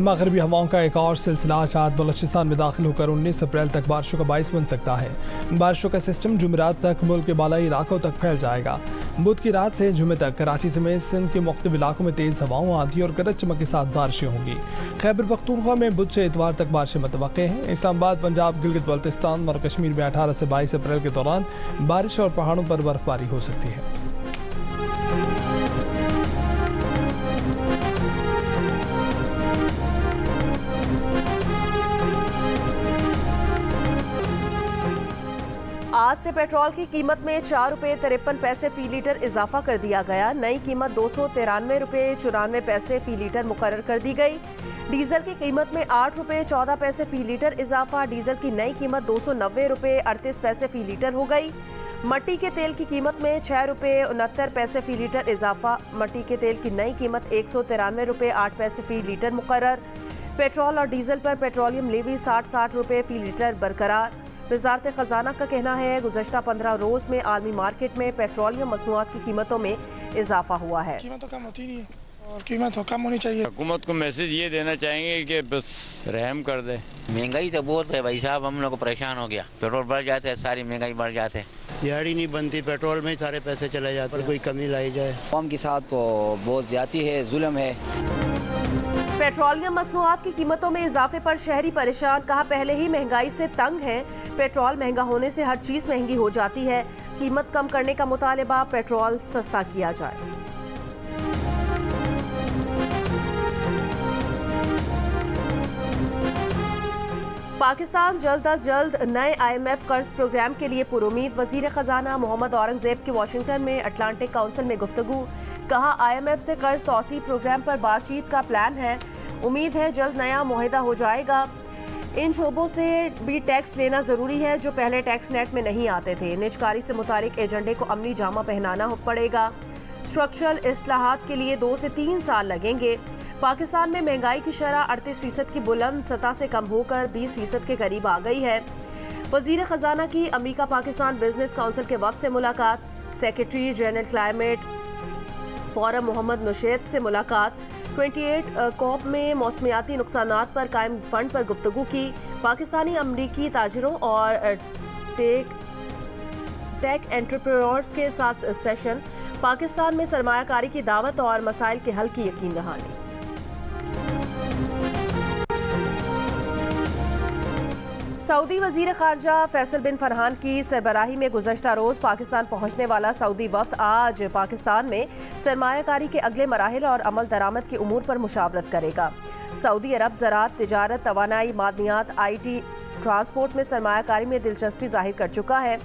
मगरबी हवाओं का एक और सिलसिला आज बलूचिस्तान में दाखिल होकर 19 अप्रैल तक बारिशों का बाइस बन सकता है। बारिशों का सिस्टम जुमेरात तक मुल्क के बालाई इलाकों तक फैल जाएगा। बुध की रात से जुमे तक कराची समेत सिंध के मुख्तलिफ इलाकों में तेज़ हवाओं, आंधी और गरज चमक के साथ बारिशें होंगी। खैबर पख्तूनख्वा में बुध से इतवार तक बारिशें मुतवक्के हैं। इस्लामाबाद, पंजाब, गिलगित बल्तिस्तान और कश्मीर में 18 से 22 अप्रैल के दौरान बारिश और पहाड़ों पर बर्फबारी हो सकती है। आज से पेट्रोल की कीमत में 4 रुपये 53 पैसे फी लीटर इजाफा कर दिया गया। नई कीमत 293 रुपये 94 पैसे फी लीटर मुकर्रर कर दी गई। डीजल की कीमत में 8 रुपये 14 पैसे फी लीटर इजाफा। डीजल की नई कीमत 290 रुपये 38 पैसे फी लीटर हो गई। मट्टी के तेल की कीमत में 6 रुपये 69 पैसे फी लीटर इजाफा। मट्टी के तेल की नई कीमत 193 रुपये 8 पैसे फी लीटर मुकर्रर। पेट्रोल और डीजल पर पेट्रोलियम लेवी 60 रुपये फी लीटर बरकरार। वजारत खजाना का कहना है गुज़श्ता 15 रोज में आलमी मार्केट में पेट्रोलियम मसनूआत की कीमतों में इजाफा हुआ है। कीमत तो कम होती नहीं है और कीमत तो कम होनी चाहिए। हुकूमत को मैसेज ये देना चाहेंगे कि बस रहम कर दे। महंगाई तो बहुत है भाई साहब, हम लोग को परेशान हो गया। पेट्रोल बढ़ जाते हैं, सारी महंगाई बढ़ जाते हैं। दिहाड़ी नहीं बनती, पेट्रोल में ही सारे पैसे चले जाते हैं। कोई कमी लाई जाए। कौम के साथ तो बहुत ज्यादती है, जुल्म है। पेट्रोलियम मसनूआत की कीमतों में इजाफे पर शहरी परेशान। कहा पहले ही महंगाई से तंग है। पेट्रोल महंगा होने से हर चीज महंगी हो जाती है। कीमत कम करने का मुतालिबा, पेट्रोल सस्ता किया जाए। पाकिस्तान जल्द अज जल्द नए IMF कर्ज प्रोग्राम के लिए पुरुमीद। वजीर खजाना मोहम्मद औरंगजेब की वाशिंगटन में अटलांटिक काउंसिल में गुफ्तगू। कहा IMF से कर्ज तौसी प्रोग्राम पर बातचीत का प्लान है। उम्मीद है जल्द नया मुआहिदा हो जाएगा। इन शोबों से भी टैक्स लेना जरूरी है जो पहले टैक्स नेट में नहीं आते थे। निजकारी से मुतालिक एजेंडे को अमली जामा पहनाना पड़ेगा। स्ट्रक्चरल इस्लाहात के लिए 2 से 3 साल लगेंगे। पाकिस्तान में महंगाई की शरह 38% की बुलंद सतह से कम होकर 20% के करीब आ गई है। वजीर खजाना की अमेरिका पाकिस्तान बिजनेस काउंसिल के वक्त से मुलाकात। Secretary general climate forum Mohamed Nasheed से मुलाकात। 28 कॉप में मौसमियाती नुकसानात पर कायम फंड पर गुफ्तगू की। पाकिस्तानी अमरीकी ताजिरों और टेक एंटरप्रेन्योर्स के साथ सेशन। पाकिस्तान में सरमायाकारी की दावत और मसाइल के हल की यकीन दहानी। सऊदी वजीर खारजा फैसल बिन फरहान की सरबराही में गुज़श्ता रोज़ पाकिस्तान पहुँचने वाला सऊदी वफ़द आज पाकिस्तान में सरमायाकारी के अगले मराहिल और अमल दरामद के उमूर पर मुशावरत करेगा। सऊदी अरब ज़राअत, तिजारत, तवानाई, मादनियात, IT, ट्रांसपोर्ट में सरमायाकारी में दिलचस्पी जाहिर कर चुका है।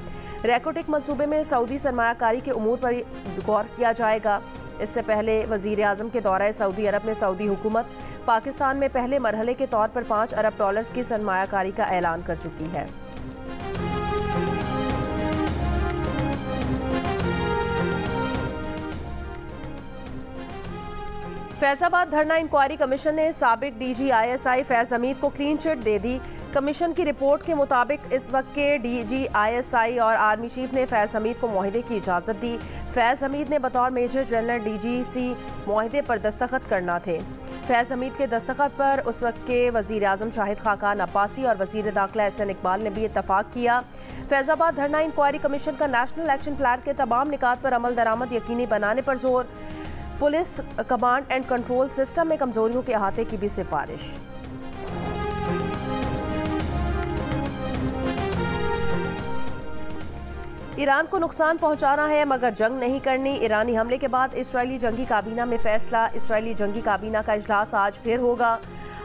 रैकोटिक मंसूबे में सऊदी सरमायाकारी के उमूर पर गौर किया जाएगा। इससे पहले वज़ीर आज़म के दौरे सऊदी अरब में सऊदी हुकूमत पाकिस्तान में पहले मरहले के तौर पर $5 अरब की सरमायाकारी का ऐलान कर चुकी है। फैजाबाद धरना इंक्वायरी कमीशन ने साबिक DG ISI फैज हमीद को क्लीन चिट दे दी। कमीशन की रिपोर्ट के मुताबिक इस वक्त के DG ISI और आर्मी चीफ ने फैज हमीद को मुआहिदे की इजाज़त दी। फैज हमीद ने बतौर मेजर जनरल DGC मुआहिदे पर दस्तखत करना थे। फैज हमीद के दस्तखत पर उस वक्त के वज़ीर आज़म शाहिद खाकान अब्बासी और वज़ीर दाखिला SN इकबाल ने भी इत्तफाक किया। फैजाबाद धरना इंक्वायरी कमीशन का नेशनल एक्शन प्लान के तमाम निकात पर अमल दरामद यकीनी बनाने पर जोर। Police command and control system में कमजोरियों के अहाते की भी सिफारिश। ईरान को नुकसान पहुंचाना है मगर जंग नहीं करनी। ईरानी हमले के बाद इस्राएली जंगी काबीना में फैसला। इस्राएली जंगी काबीना का इजलास आज फिर होगा।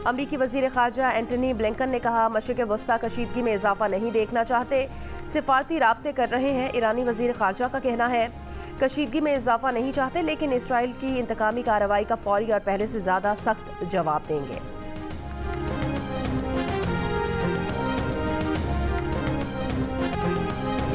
अमरीकी वजीर खारजा एंटनी ब्लिंकन ने कहा मशरिक़ वस्ता कशीदगी में इजाफा नहीं देखना चाहते, सिफारती राब्ते कर रहे हैं। ईरानी वजीर खारजा का कहना है कशीदगी में इजाफा नहीं चाहते लेकिन इसराइल की इंतकामी कार्रवाई का फौरी और पहले से ज्यादा सख्त जवाब देंगे।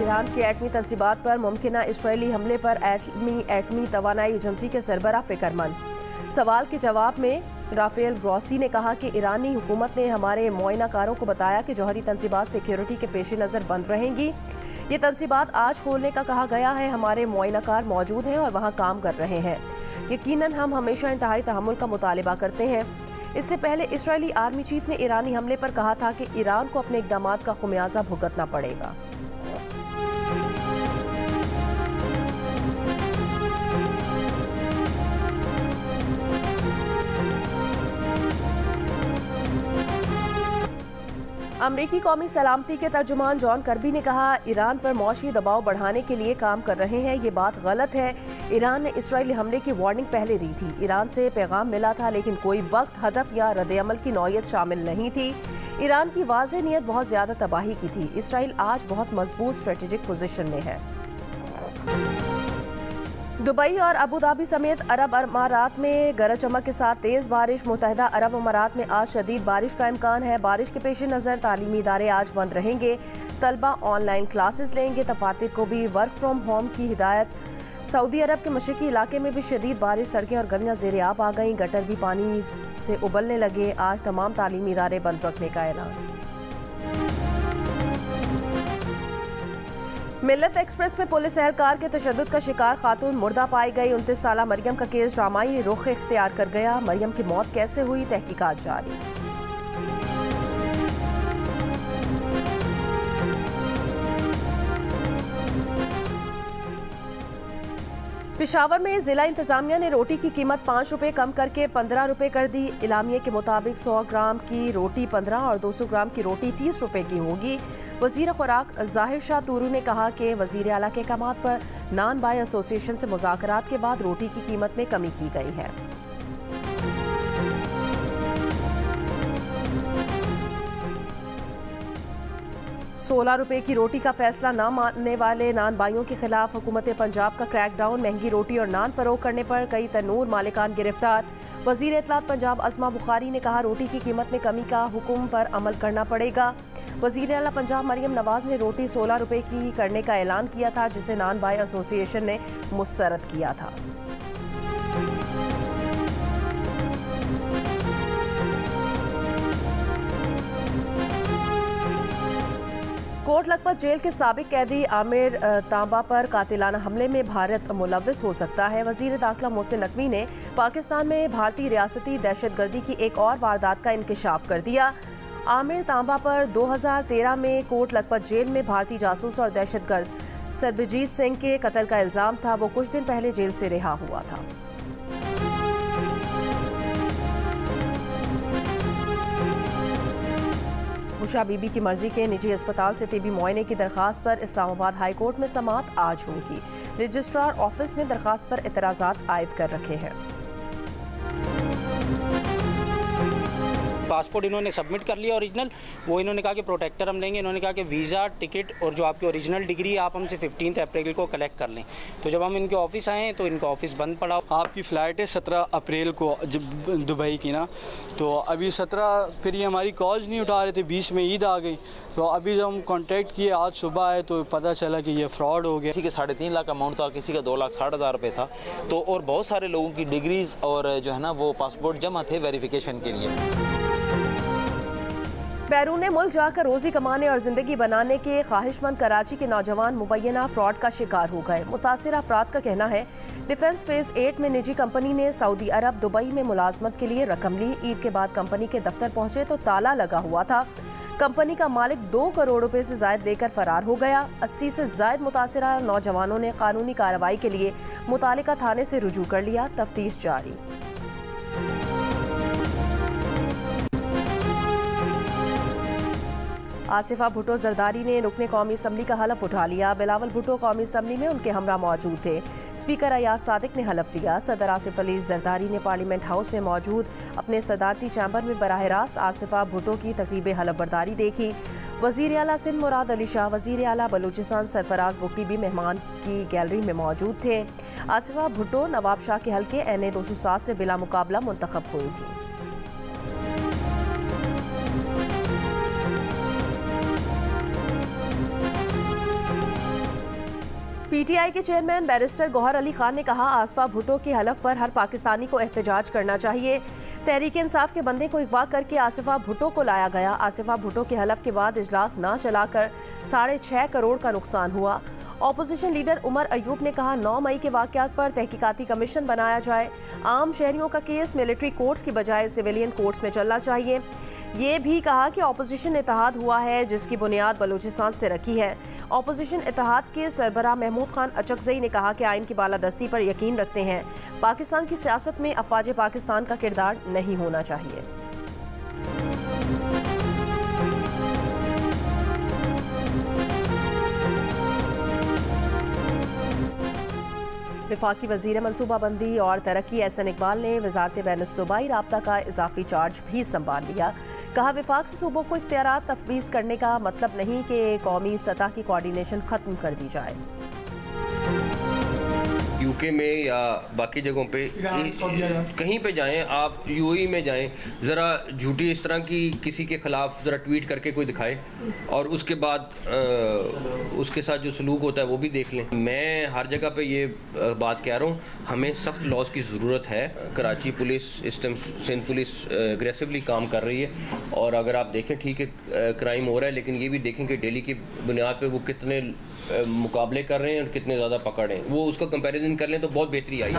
ईरान की एटमी तंसीबात पर मुमकिना इसराइली हमले पर एटमी तवानाई एजेंसी के सरबराह फिक्रमंद। सवाल के जवाब में राफेल ग्रॉसी ने कहा कि ईरानी हुकूमत ने हमारे मुआइनाकारों को बताया कि जौहरी तंसीबात सिक्योरिटी के पेश नज़र बंद रहेंगी। ये तंसीबात आज खोलने का कहा गया है। हमारे मुआइनाकार मौजूद हैं और वहाँ काम कर रहे हैं। यकीनन हम हमेशा इंतहाई तहम्मुल का मुतालिबा करते हैं। इससे पहले इजरायली आर्मी चीफ ने ईरानी हमले पर कहा था कि ईरान को अपने इक़दामात का खुमियाजा भुगतना पड़ेगा। अमरीकी कौमी सलामती के तर्जुमान जॉन कर्बी ने कहा, ईरान पर मौशी दबाव बढ़ाने के लिए काम कर रहे हैं। ये बात गलत है। ईरान ने इसराइली हमले की वार्निंग पहले दी थी। ईरान से पैगाम मिला था, लेकिन कोई वक्त, हदफ या रद्द-ए-अमल की नौयत शामिल नहीं थी। ईरान की वाज़ेह नीयत बहुत ज़्यादा तबाही की थी। इसराइल आज बहुत मजबूत स्ट्रेटेजिक पोजीशन में है। दुबई और अबू धाबी समेत अरब अमारात में गरज चमक के साथ तेज़ बारिश। मुत्तहिदा अरब अमारात में आज शदीद बारिश का इम्कान है। बारिश के पेश नज़र तालीमी इदारे आज बंद रहेंगे। तलबा ऑनलाइन क्लासेस लेंगे। तफातिर को भी वर्क फ्राम होम की हिदायत। सऊदी अरब के मशरकी इलाके में भी शदीद बारिश, सड़कें और गलियां ज़ेरे आब आ गईं। गटर भी पानी से उबलने लगे। आज तमाम तालीमी इदारे बंद रखने का ऐलान। मिल्लत एक्सप्रेस में पुलिस एहलकार के तशद्दुद का शिकार खातून मुर्दा पाई गई। 29 साला मरियम का केस ड्रामाई रुख इख्तियार कर गया। मरियम की मौत कैसे हुई, तहकीकात जारी। पेशावर में जिला इंतजामिया ने रोटी की कीमत 5 रुपये कम करके 15 रुपये कर दी। इलामिये के मुताबिक 100 ग्राम की रोटी 15 और 200 ग्राम की रोटी 30 रुपये की होगी। वजीर खुराक जाहिर शाह तूरू ने कहा कि वजीर आला के अहकामात पर नान बाय एसोसिएशन से मुज़ाकरात के बाद रोटी की कीमत में कमी की गई है। ₹16 की रोटी का फैसला न मानने वाले नान बाइयों के खिलाफ हुकूमत पंजाब का क्रैकडाउन। महंगी रोटी और नान फरोख करने पर कई तनूर मालिकान गिरफ्तार। वजीर इत्तलात पंजाब अस्मा बुखारी ने कहा, रोटी की कीमत में कमी का हुक्म पर अमल करना पड़ेगा। वजीर आला पंजाब मरियम नवाज ने रोटी ₹16 की करने का ऐलान किया था, जिसे नान बाय एसोसिएशन ने मुस्तरद किया था। कोट लखपत जेल के साबिक कैदी आमिर तांबा पर कातिलाना हमले में भारत मुलव्विस हो सकता है। वजीर दाखिला मोहसिन नकवी ने पाकिस्तान में भारतीय रियासती दहशतगर्दी की एक और वारदात का इंकशाफ कर दिया। आमिर तांबा पर 2013 में कोट लखपत जेल में भारतीय जासूस और दहशतगर्द सरबजीत सिंह के कत्ल का इल्जाम था। वो कुछ दिन पहले जेल से रिहा हुआ था। उषा बीबी की मर्जी के निजी अस्पताल से तिबी मुआयने की दरखास्त पर इस्लामाबाद हाई कोर्ट में समाअत आज होगी। रजिस्ट्रार ऑफिस ने दरखास्त पर एतराज़ात आयद कर रखे हैं। पासपोर्ट इन्होंने सबमिट कर लिया ओरिजिनल। वो इन्होंने कहा कि प्रोटेक्टर हम लेंगे। इन्होंने कहा कि वीज़ा, टिकट और जो आपकी ओरिजिनल डिग्री है आप हमसे 15 अप्रैल को कलेक्ट कर लें। तो जब हम इनके ऑफिस आए तो इनका ऑफिस बंद पड़ा। आपकी फ़्लाइट है 17 अप्रैल को जब दुबई की ना, तो अभी 17 फिर ये हमारी कॉल्स नहीं उठा रहे थे। 20 में ईद आ गई, तो अभी जब हम कांटेक्ट किए आज सुबह आए तो पता चला कि ये फ्रॉड हो गया। किसी के 3.5 लाख अमाउंट था, किसी का 2,60,000 रुपये था। तो और बहुत सारे लोगों की डिग्रीज और जो है ना वो पासपोर्ट जमा थे वेरिफिकेशन के लिए। बैरून मुल्क जाकर रोजी कमाने और जिंदगी बनाने के ख्वाहिशमंद कराची के नौजवान मुबैना फ्रॉड का शिकार हो गए। मुतासिर अफराद का कहना है, डिफेंस फेज 8 में निजी कंपनी ने सऊदी अरब दुबई में मुलाजमत के लिए रकम ली। ईद के बाद कंपनी के दफ्तर पहुंचे तो ताला लगा हुआ था। कंपनी का मालिक 2 करोड़ रुपए से जायद लेकर फरार हो गया। 80 से जायद मुतासिरा नौजवानों ने कानूनी कार्रवाई के लिए मुतालिका थाने से रुजू कर लिया। तफ्तीश जारी। आसिफा भुट्टो जरदारी ने रुकने कौमी असम्बली का हलफ उठा लिया। बिलावल भुट्टो कौमी असम्बली में उनके हमरा मौजूद थे। स्पीकर अयाज सादिक ने हलफ लिया। सदर आसिफ अली जरदारी ने पार्लियामेंट हाउस में मौजूद अपने सदारती चैम्बर में बराह रास्त आसिफा भुट्टो की तकरीब हलफ बर्दारी देखी। वजीर आला सिंध मुराद अली शाह, वजीर आला बलूचिस्तान सरफराज बुगटी भी मेहमान की गैलरी में मौजूद थे। आसिफा भुट्टो नवाब शाह के हल्के NA 207 से बिला मुकाबला मुंतखब हुई थी। PTI के चेयरमैन बैरिस्टर गौहर अली खान ने कहा, आसिफा भुट्टो के हलफ पर हर पाकिस्तानी को एहतजाज करना चाहिए। तहरीक इंसाफ के बंदे को अगवा करके आसिफा भुट्टो को लाया गया। आसिफा भुट्टो के हलफ के बाद इजलास न चलाकर 6.5 करोड़ का नुकसान हुआ। ऑपोजिशन लीडर उमर अयूब ने कहा 9 मई के वाकयात पर तहकीकाती कमीशन बनाया जाए। आम शहरियों का केस मिलिट्री कोर्ट्स की बजाय सिविलियन कोर्ट्स में चलना चाहिए। ये भी कहा कि ऑपोजिशन इत्तेहाद हुआ है जिसकी बुनियाद बलूचिस्तान से रखी है। ऑपोजिशन इत्तेहाद के सरबराह महमूद खान अचकजई ने कहा कि आइन की बालादस्ती पर यकीन रखते हैं। पाकिस्तान की सियासत में अफवाज पाकिस्तान का किरदार नहीं होना चाहिए। वफाकी वज़ीर मनसूबाबंदी और तरक्की एहसन इकबाल ने वज़ारत बैनुस्सूबाई राब्ता का इजाफी चार्ज भी संभाल लिया। कहा वफाक से सूबों को इख्तियारात तफवीज़ करने का मतलब नहीं कि कौमी सतह की कोऑर्डिनेशन ख़त्म कर दी जाए। यूके में या बाकी जगहों पे कहीं पे जाएं, आप यूएई में जाएं, ज़रा झूठी इस तरह की किसी के ख़िलाफ़ ज़रा ट्वीट करके कोई दिखाए और उसके बाद उसके साथ जो सलूक होता है वो भी देख लें। मैं हर जगह पे ये बात कह रहा हूँ, हमें सख्त लॉज की ज़रूरत है। कराची पुलिस, इस टाइम सिंध पुलिस एग्रेसिवली काम कर रही है और अगर आप देखें ठीक है क्राइम हो रहा है, लेकिन ये भी देखें कि डेली की बुनियाद पे वो कितने मुकाबले कर रहे हैं और कितने ज़्यादा पकड़ हैं, वो उसका कंपैरिजन कर लें तो बहुत बेहतरी आई।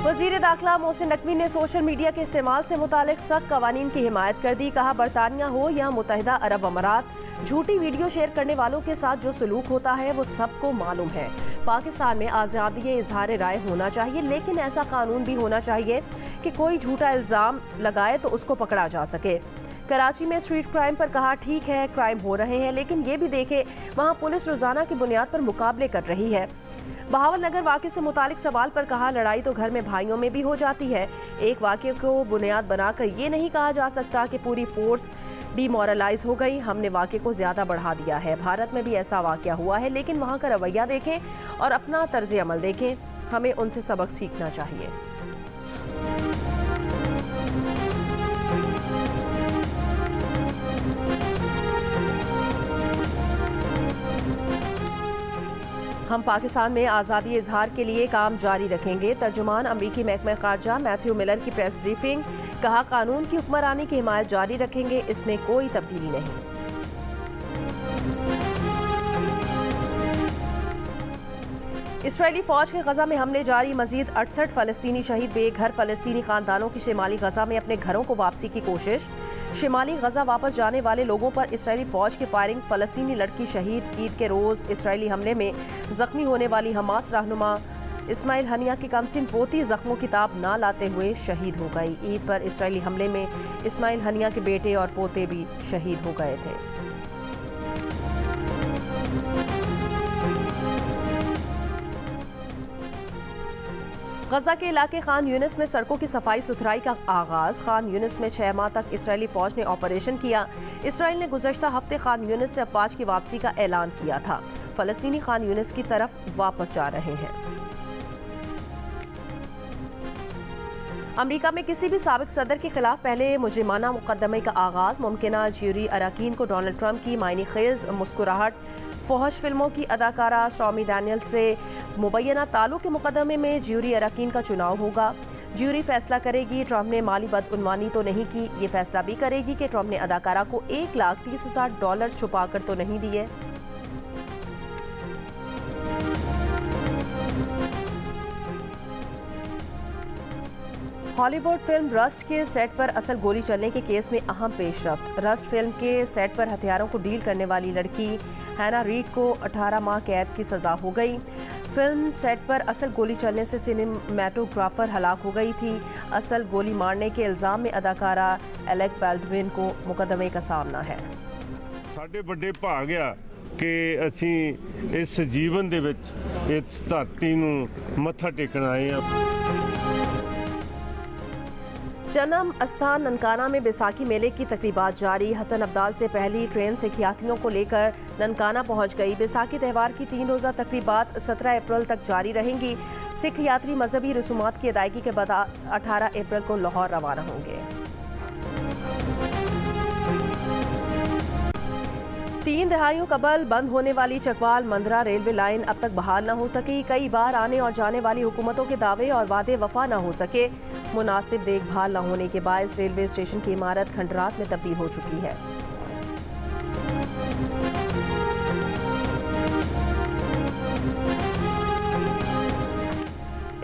वज़ीर दाखिला मोहसिन नकवी ने सोशल मीडिया के इस्तेमाल से मुतालिक सख्त कवानीन की हिमायत कर दी। कहा बरतानिया हो या मुत्तहिदा अरब अमारात, झूठी वीडियो शेयर करने वालों के साथ जो सलूक होता है वो सबको मालूम है। पाकिस्तान में आज़ादी इजहार राय होना चाहिए, लेकिन ऐसा कानून भी होना चाहिए कि कोई झूठा इल्ज़ाम लगाए तो उसको पकड़ा जा सके। कराची में स्ट्रीट क्राइम पर कहा ठीक है क्राइम हो रहे हैं, लेकिन ये भी देखे वहाँ पुलिस रोजाना की बुनियाद पर मुकाबले कर रही है। बहावल नगर वाक़े से मुतालिक सवाल पर कहा लड़ाई तो घर में भाइयों में भी हो जाती है। एक वाक़े को बुनियाद बनाकर ये नहीं कहा जा सकता कि पूरी फोर्स डीमोरलाइज हो गई। हमने वाक़े को ज़्यादा बढ़ा दिया है। भारत में भी ऐसा वाक़या हुआ है, लेकिन वहाँ का रवैया देखें और अपना तर्ज अमल देखें। हमें उनसे सबक सीखना चाहिए। हम पाकिस्तान में आज़ादी इजहार के लिए काम जारी रखेंगे। तर्जुमान अमरीकी महकमा ख़ारजा मैथ्यू मिलर की प्रेस ब्रीफिंग। कहा कानून की हुक्मरानी की हिमायत जारी रखेंगे, इसमें कोई तब्दीली नहीं। इसराइली फ़ौज के गजा में हमले जारी, मजीद 68 फ़लस्तीनी शहीद। बेघर फ़लस्तीनी ख़ानदानों की शिमाली गजा में अपने घरों को वापसी की कोशिश। शिमाली गजा वापस जाने वाले लोगों पर इसराइली फ़ौज की फायरिंग, फ़लस्तीनी लड़की शहीद। ईद के रोज़ इसराइली हमले में ज़ख्मी होने वाली हमास रहनुमा इस्माइल हनिया की कमसिन पोती ज़ख्मों की ताब ना लाते हुए शहीद हो गई। ईद पर इसराइली हमले में इस्माइल हनिया के बेटे और पोते भी शहीद हो गए थे। गजा के इलाके खान यूनिस में सड़कों की सफाई सुथराई का आगाज। खान यूनिस में 6 माह तक इसराइली फौज ने ऑपरेशन किया। इसराइल ने गुज़श्ता हफ्ते खान यूनिस से अफवाज की वापसी का ऐलान किया था। फ़लस्तीनी खान यूनिस की तरफ वापस जा रहे हैं। अमेरिका में किसी भी साबिक सदर के खिलाफ पहले मुजरिमाना मुकदमे का आगाज। मुमकिना ज्यूरी अरकान को डोनाल्ड ट्रंप की मायने खेज मुस्कुराहट। फौहश फिल्मों की अदाकारा स्टॉर्मी डैनियल से मुबैना ताल्लुक के मुकदमे में ज्यूरी अरकान का चुनाव होगा। ज्यूरी फैसला करेगी ट्रंप ने माली बदउनवानी तो नहीं की। ये फैसला भी करेगी कि ट्रंप ने अदाकारा को $1,30,000 छुपा कर तो नहीं दिए। हॉलीवुड फिल्म रस्ट के सेट पर असल गोली चलने के केस में अहम पेशरफ्त। रस्ट फिल्म के सेट पर हथियारों को डील करने वाली लड़की हैना रीड को 18 माह कैद की सजा हो गई। फिल्म सेट पर असल गोली चलने से सिनेमेटोग्राफर हलाक हो गई थी। असल गोली मारने के इल्ज़ाम में अदाकारा एलेक बैल्डविन को मुकदमे का सामना है। साडे बड़े भाग आ कि असी इस जीवन दे विच इस धरती नूं मत्था टेकण आए हैं। जन्म अस्थान ननकाना में बैसाखी मेले की तकरीबात जारी। हसन अब्दाल से पहली ट्रेन सिख यात्रियों को लेकर ननकाना पहुंच गई। बैसाखी त्यौहार की 3 रोज़ा तकरीबात 17 अप्रैल तक जारी रहेंगी। सिख यात्री मजहबी रसूमात की अदायगी के बाद 18 अप्रैल को लाहौर रवाना होंगे। 3 दहाइयों कबल बंद होने वाली चकवाल मंदरा रेलवे लाइन अब तक बहाल न हो सकी। कई बार आने और जाने वाली हुकूमतों के दावे और वादे वफा न हो सके। मुनासिब देखभाल न होने के बायस रेलवे स्टेशन की इमारत खंडरात में तब्दील हो चुकी है।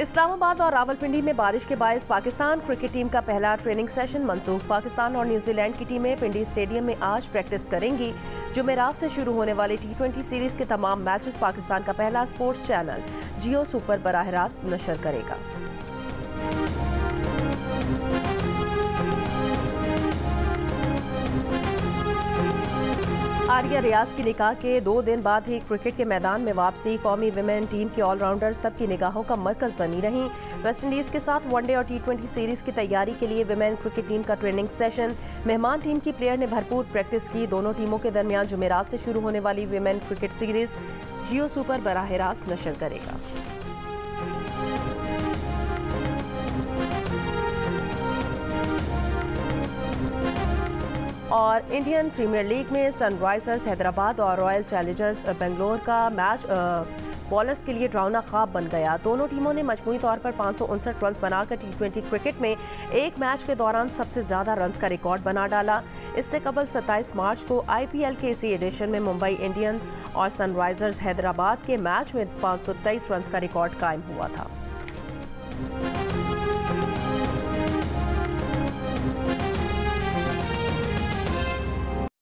इस्लामाबाद और रावलपिंडी में बारिश के बायस पाकिस्तान क्रिकेट टीम का पहला ट्रेनिंग सेशन मंसूख। पाकिस्तान और न्यूजीलैंड की टीमें पिंडी स्टेडियम में आज प्रैक्टिस करेंगी। जुमेरात से शुरू होने वाली T20 सीरीज के तमाम मैचेस पाकिस्तान का पहला स्पोर्ट्स चैनल जियो सुपर बराह रास्त नशर करेगा। आरिया रियाज की निकाह के 2 दिन बाद ही क्रिकेट के मैदान में वापसी। कौमी विमेन टीम की ऑलराउंडर सबकी निगाहों का मरकज बनी रही। वेस्टइंडीज के साथ वनडे और T20 सीरीज की तैयारी के लिए विमेन क्रिकेट टीम का ट्रेनिंग सेशन। मेहमान टीम की प्लेयर ने भरपूर प्रैक्टिस की। दोनों टीमों के दरमियान जुमेरात से शुरू होने वाली विमेन क्रिकेट सीरीज जियो सुपर बराह रास्त नशर करेगा। और इंडियन प्रीमियर लीग में सनराइजर्स हैदराबाद और रॉयल चैलेंजर्स बेंगलोर का मैच बॉलर्स के लिए डरावना ख्वाब बन गया। दोनों टीमों ने मजमूई तौर पर 559 रन बनाकर T20 क्रिकेट में एक मैच के दौरान सबसे ज्यादा रन्स का रिकॉर्ड बना डाला। इससे कबल 27 मार्च को IPL के इसी एडिशन में मुंबई इंडियंस और सनराइजर्स हैदराबाद के मैच में 523 रन का रिकॉर्ड कायम हुआ था।